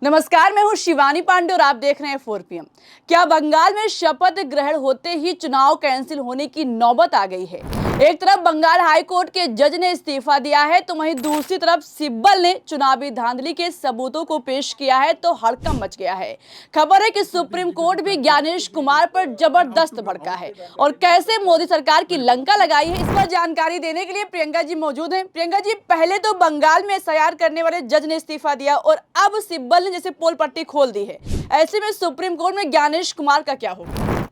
नमस्कार, मैं हूं शिवानी पांडे और आप देख रहे हैं 4PM। क्या बंगाल में शपथ ग्रहण होते ही चुनाव कैंसिल होने की नौबत आ गई है। एक तरफ बंगाल हाई कोर्ट के जज ने इस्तीफा दिया है तो वहीं दूसरी तरफ सिब्बल ने चुनावी धांधली के सबूतों को पेश किया है तो हड़कंप मच गया है। खबर है कि सुप्रीम कोर्ट भी ज्ञानेश कुमार पर जबरदस्त भड़का है और कैसे मोदी सरकार की लंका लगाई है, इस पर जानकारी देने के लिए प्रियंका जी मौजूद हैं। प्रियंका जी, पहले तो बंगाल में एसआईआर करने वाले जज ने इस्तीफा दिया और अब सिब्बल ने जैसे पोल पट्टी खोल दी है, ऐसे में सुप्रीम कोर्ट में ज्ञानेश कुमार का क्या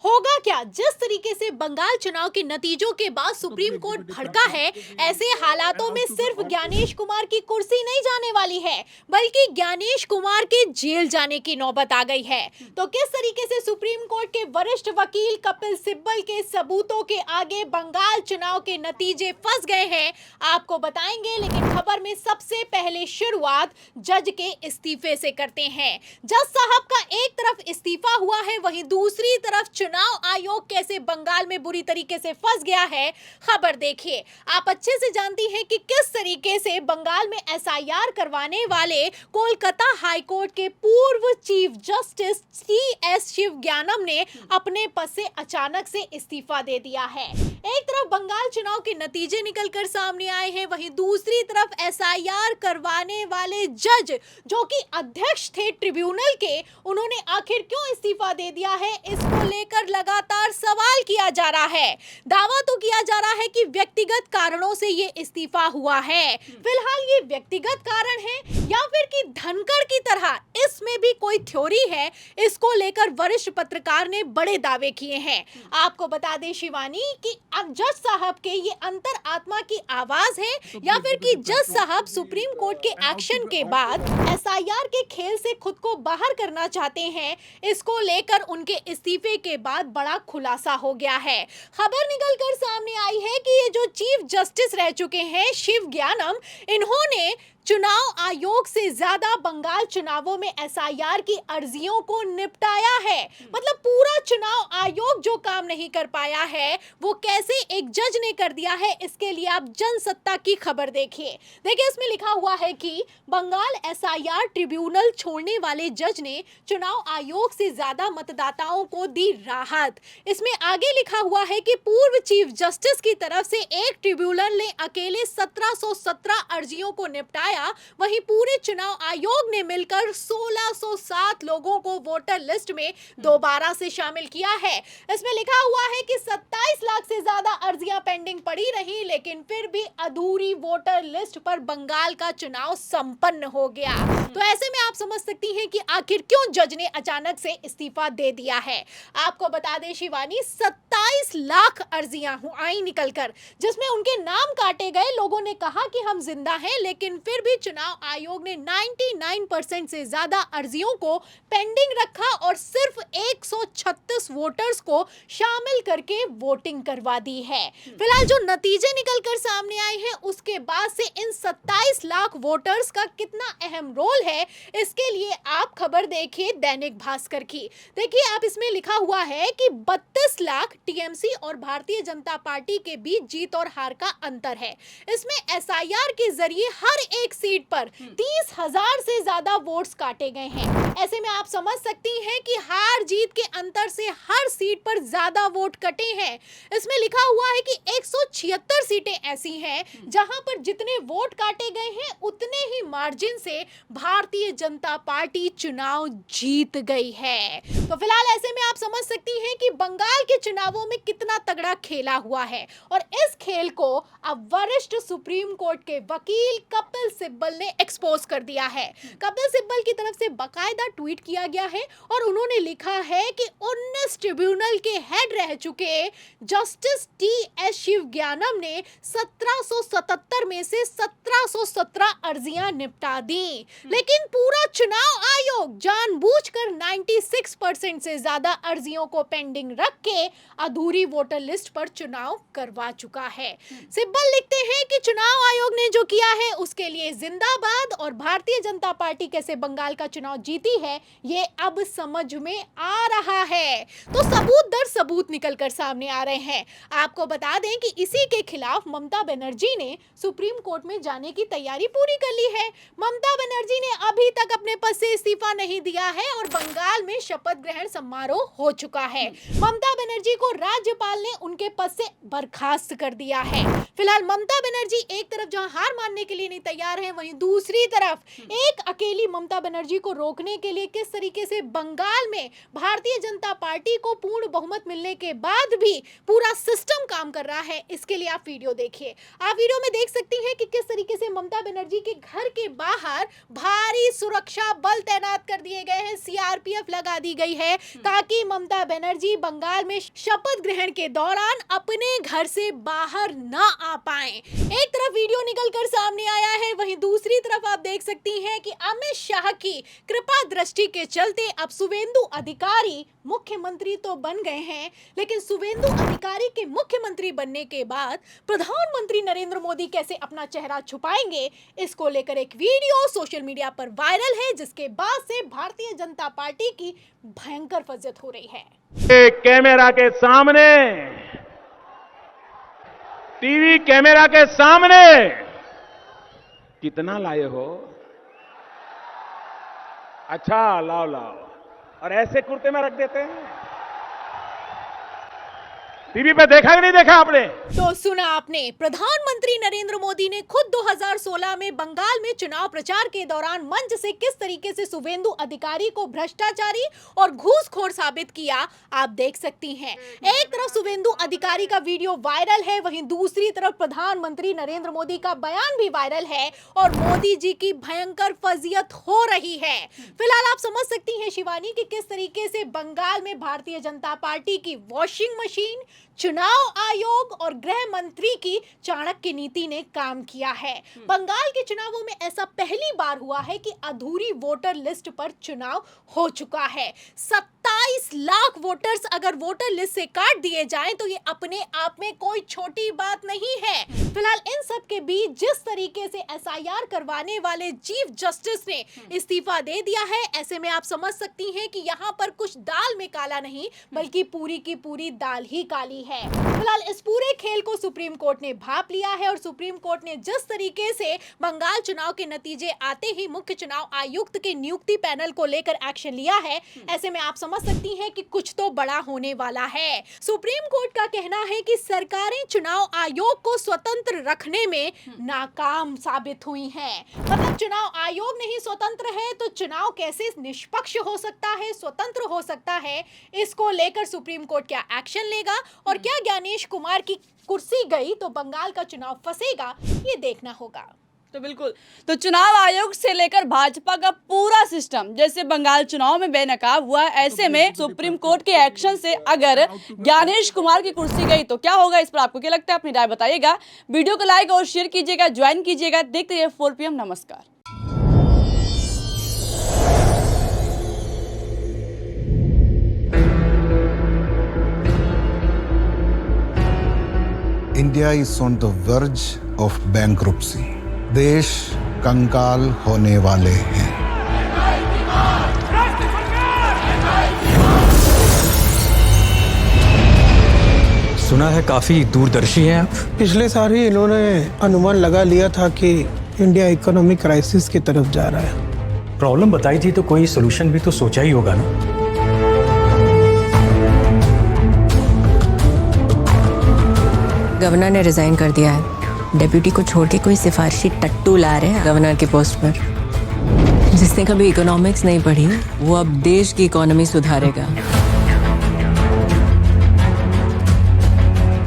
होगा क्या? जिस तरीके से बंगाल चुनाव के नतीजों के बाद सुप्रीम कोर्ट भड़का है, ऐसे हालातों में सिर्फ ज्ञानेश कुमार की कुर्सी नहीं जाने वाली है, बल्कि ज्ञानेश कुमार के जेल जाने की नौबत आ गई है। तो किस तरीके से सुप्रीम कोर्ट के वरिष्ठ वकील कपिल सिब्बल के सबूतों के आगे बंगाल चुनाव के नतीजे फंस गए हैं, आपको बताएंगे। लेकिन खबर में सबसे पहले शुरुआत जज के इस्तीफे से करते हैं। जज साहब का एक तरफ इस्तीफा हुआ है, वहीं दूसरी तरफ चुनाव आयोग कैसे बंगाल में बुरी तरीके से फंस गया है, खबर देखिए। आप अच्छे से जानती हैं कि किस तरीके से बंगाल में एसआईआर करवाने वाले कोलकाता हाई कोर्ट के पूर्व चीफ जस्टिस टी.एस. शिवज्ञानम ने अपने पद से अचानक से इस्तीफा दे दिया है। एक तरफ बंगाल चुनाव के नतीजे निकलकर सामने आए हैं, वहीं दूसरी तरफ एसआईआर करवाने वाले जज जो कि अध्यक्ष थे ट्रिब्यूनल के, उन्होंने आखिर क्यों इस्तीफा दे दिया है, इसको लेकर लगातार सवाल किया जा रहा है। दावा तो किया जा रहा है कि व्यक्तिगत कारणों से ये इस्तीफा हुआ है। फिलहाल ये व्यक्तिगत कारण है या फिर कि धनखड़ की तरह इसमें भी कोई थ्योरी है, इसको लेकर वरिष्ठ पत्रकार ने बड़े दावे किए हैं। आपको बता दें शिवानी कि जज साहब के ये अंतर आत्मा की आवाज है या फिर कि जज साहब सुप्रीम कोर्ट के एक्शन के बाद एसआईआर के खेल से खुद को बाहर करना चाहते हैं, इसको लेकर उनके इस्तीफे के बाद बड़ा खुलासा हो गया है। खबर निकलकर सामने आई है कि ये जो चीफ जस्टिस रह चुके हैं शिवज्ञानम, इन्होंने चुनाव आयोग से ज्यादा बंगाल चुनावों में एसआईआर की अर्जियों को निपटाया है। मतलब पूरा चुनाव आयोग जो काम नहीं कर पाया है, वो कैसे एक जज ने कर दिया है, इसके लिए आप जनसत्ता की खबर देखिए। इसमें लिखा हुआ है कि बंगाल एसआईआर ट्रिब्यूनल छोड़ने वाले जज ने चुनाव आयोग से ज्यादा मतदाताओं को दी राहत। इसमें आगे लिखा हुआ है कि पूर्व चीफ जस्टिस की तरफ से एक ट्रिब्यूनल ने अकेले 1717 अर्जियों को निपटाया, वहीं पूरे चुनाव आयोग ने मिलकर 1607 लोगों को वोटर लिस्ट में दोबारा से शामिल किया है। इसमें लिखा हुआ है कि 27 लाख से ज्यादा अर्जियां पेंडिंग पड़ी रही, लेकिन फिर भी अधूरी वोटर लिस्ट पर बंगाल का चुनाव संपन्न हो गया। तो ऐसे में आप समझ सकती हैं कि आखिर क्यों जज ने अचानक से इस्तीफा दे दिया है। आपको बता दें शिवानी, 27 लाख अर्जियां आई निकलकर, जिसमें उनके नाम काटे गए। लोगों ने कहा कि हम जिंदा हैं, लेकिन फिर भी चुनाव आयोग ने 99% से ज्यादा अर्जियों को पेंडिंग रखा और सिर्फ 136 वोटर्स को शामिल करके वोटिंग करवा दी है। फिलहाल जो नतीजे निकलकर सामने आए हैं, उसके बाद से इन 27 लाख वोटर्स का कितना अहम रोल है, इसके लिए आप खबर देखिए दैनिक भास्कर की। देखिए, आप इसमें लिखा हुआ है कि 32 लाख टीएमसी और भारतीय जनता पार्टी के बीच जीत और हार का अंतर है। इसमें एसआईआर के जरिए हर एक सीट पर 30,000 से ज्यादा वोट्स काटे गए हैं। ऐसे में आप समझ सकती हैं कि हार जीत के अंतर से हर सीट पर ज्यादा वोट कटे हैं। इसमें लिखा हुआ है कि 176 सीटें ऐसी हैं जहां पर जितने वोट काटे गए हैं, उतने ही मार्जिन से भारतीय जनता पार्टी चुनाव जीत गई है। तो फिलहाल ऐसे में आप समझ सकती हैं कि बंगाल के चुनावों में कितना तगड़ा खेला हुआ है और इस खेल को अब वरिष्ठ सुप्रीम कोर्ट के वकील कपिल सिब्बल ने एक्सपोज कर दिया है। कपिल सिब्बल की तरफ से बकायदा ट्वीट किया गया है और उन्होंने लिखा है कि 19 ट्रिब्यूनल के हेड रह चुके जस्टिस टी.एस. शिवज्ञानम ने 1777 में से 1717 अर्जियां निपटा दी, लेकिन पूरा चुनाव आयोग जानबूझकर 96% से ज्यादा अर्जियों को पेंडिंग रख के अधूरी वोटर लिस्ट पर चुनाव करवा चुका है। सिब्बल लिखते हैं कि चुनाव आयोग ने जो किया है उसके लिए जिंदाबाद, और भारतीय जनता पार्टी कैसे बंगाल का चुनाव जीती है ये अब समझ में आ रहा है। तो सबूत दर सबूत निकलकर सामने आ रहे हैं। आपको बता दें कि इसी के खिलाफ ममता बनर्जी ने सुप्रीम कोर्ट में जाने की तैयारी पूरी कर ली है। ममता बनर्जी ने अभी तक अपने पद से इस्तीफा नहीं दिया है और बंगाल में शपथ ग्रहण समारोह हो चुका है। ममता बनर्जी को राज्यपाल ने उनके पद से बर्खास्त कर दिया है। फिलहाल ममता बनर्जी एक तरफ जहां हार मानने के लिए नहीं तैयार है, वहीं दूसरी तरफ एक अकेली ममता बनर्जी को रोकने के लिए किस तरीके से बंगाल में भारतीय जनता पार्टी को पूर्ण बहुमत मिलने के बाद भी पूरा सिस्टम काम कर रहा है, इसके लिए आप वीडियो देखिए। आप वीडियो में देख सकती हैं कि किस तरीके से ममता बनर्जी के घर के बाहर भारी सुरक्षा बल तैनात कर दिए गए हैं, सीआरपीएफ लगा दी गई है ताकि ममता बनर्जी बंगाल में शपथ ग्रहण के दौरान अपने घर से बाहर ना आ पाए। एक तरफ वीडियो निकलकर सामने आया है, वहीं दूसरी तरफ आप देख सकती हैं कि अमित शाह की कृपा दृष्टि के चलते अब शुवेंदु अधिकारी मुख्यमंत्री तो बन गए हैं, लेकिन शुवेंदु अधिकारी के मुख्यमंत्री बनने के बाद प्रधानमंत्री नरेंद्र मोदी कैसे अपना चेहरा छुपाएंगे, इसको लेकर एक वीडियो सोशल मीडिया पर वायरल है, जिसके बाद से भारतीय जनता पार्टी की भयंकर फजियत हो रही है। कैमरा के सामने, टीवी कैमरा के सामने कितना लाए हो? अच्छा, लाओ लाओ, और ऐसे कुर्ते में रख देते हैं। टीवी पे देखा कि नहीं देखा आपने? तो सुना आपने, प्रधानमंत्री नरेंद्र मोदी ने खुद 2016 में बंगाल में चुनाव प्रचार के दौरान मंच से किस तरीके से शुवेंदु अधिकारी को भ्रष्टाचारी और घूसखोर साबित किया, आप देख सकती हैं। एक तरफ शुवेंदु अधिकारी का वीडियो वायरल है, वहीं दूसरी तरफ प्रधानमंत्री नरेंद्र मोदी का बयान भी वायरल है और मोदी जी की भयंकर फजियत हो रही है। फिलहाल आप समझ सकती हैं शिवानी कि किस तरीके से बंगाल में भारतीय जनता पार्टी की वॉशिंग मशीन, चुनाव आयोग और गृह मंत्री की चाणक्य नीति ने काम किया है। बंगाल के चुनावों में ऐसा पहली बार हुआ है कि अधूरी वोटर लिस्ट पर चुनाव हो चुका है। 27 लाख वोटर्स अगर वोटर लिस्ट से काट दिए जाएं तो ये अपने आप में कोई छोटी बात नहीं है। फिलहाल इन सब के बीच जिस तरीके से एसआईआर करवाने वाले चीफ जस्टिस ने इस्तीफा दे दिया है, ऐसे में आप समझ सकती हैं कि यहाँ पर कुछ दाल में काला नहीं बल्कि पूरी की पूरी दाल ही काली है। फिलहाल इस पूरे खेल को सुप्रीम कोर्ट ने भांप लिया है और सुप्रीम कोर्ट ने जिस तरीके से बंगाल चुनाव के नतीजे आते ही मुख्य चुनाव आयुक्त के नियुक्ति पैनल को लेकर एक्शन लिया है, ऐसे में आप समझ सकती हैं कि कुछ तो बड़ा होने वाला है। सुप्रीम कोर्ट का कहना है कि सरकारें चुनाव आयोग को स्वतंत्र रखने में नाकाम साबित हुई हैं। मतलब चुनाव आयोग नहीं स्वतंत्र है तो चुनाव कैसे निष्पक्ष हो सकता है, स्वतंत्र हो सकता है, इसको लेकर सुप्रीम कोर्ट क्या एक्शन लेगा और क्या ज्ञानेश कुमार की कुर्सी गई तो बंगाल का चुनाव फंसेगा, ये देखना होगा। तो बिल्कुल, तो चुनाव आयोग से लेकर भाजपा का पूरा सिस्टम जैसे बंगाल चुनाव में बेनकाब हुआ, ऐसे में सुप्रीम कोर्ट के एक्शन से अगर ज्ञानेश कुमार की कुर्सी गई तो क्या होगा, इस पर आपको क्या लगता है, अपनी राय बताइएगा। वीडियो को लाइक और शेयर कीजिएगा, ज्वाइन कीजिएगा। देखते रहिए 4 PM। नमस्कार। India is on the verge of bankruptcy. देश कंगाल होने वाले हैं। सुना है काफी दूरदर्शी हैं आप। पिछले साल ही इन्होंने अनुमान लगा लिया था कि इंडिया इकोनॉमिक क्राइसिस की तरफ जा रहा है। प्रॉब्लम बताई थी तो कोई सोल्यूशन भी तो सोचा ही होगा ना। गवर्नर ने रिजाइन कर दिया है। डेप्यूटी को छोड़ के कोई सिफारिशी टट्टू ला रहे हैं गवर्नर के पोस्ट पर। जिसने कभी इकोनॉमिक्स नहीं पढ़ी वो अब देश की इकोनॉमी सुधारेगा।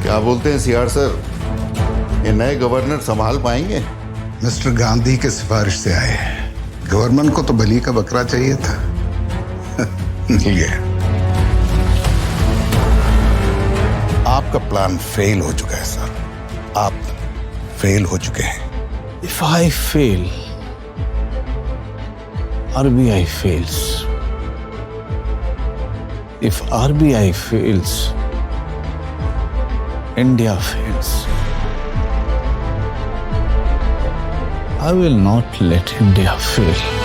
क्या बोलते हैं सीआर सर, ये नए गवर्नर संभाल पाएंगे? मिस्टर गांधी के सिफारिश से आए हैं। गवर्नमेंट को तो बलि का बकरा चाहिए था, मिल गया। आपका प्लान फेल हो चुका है सर, आप फेल हो चुके हैं। If I fail, RBI fails. If RBI fails, India fails. I will not let India fail.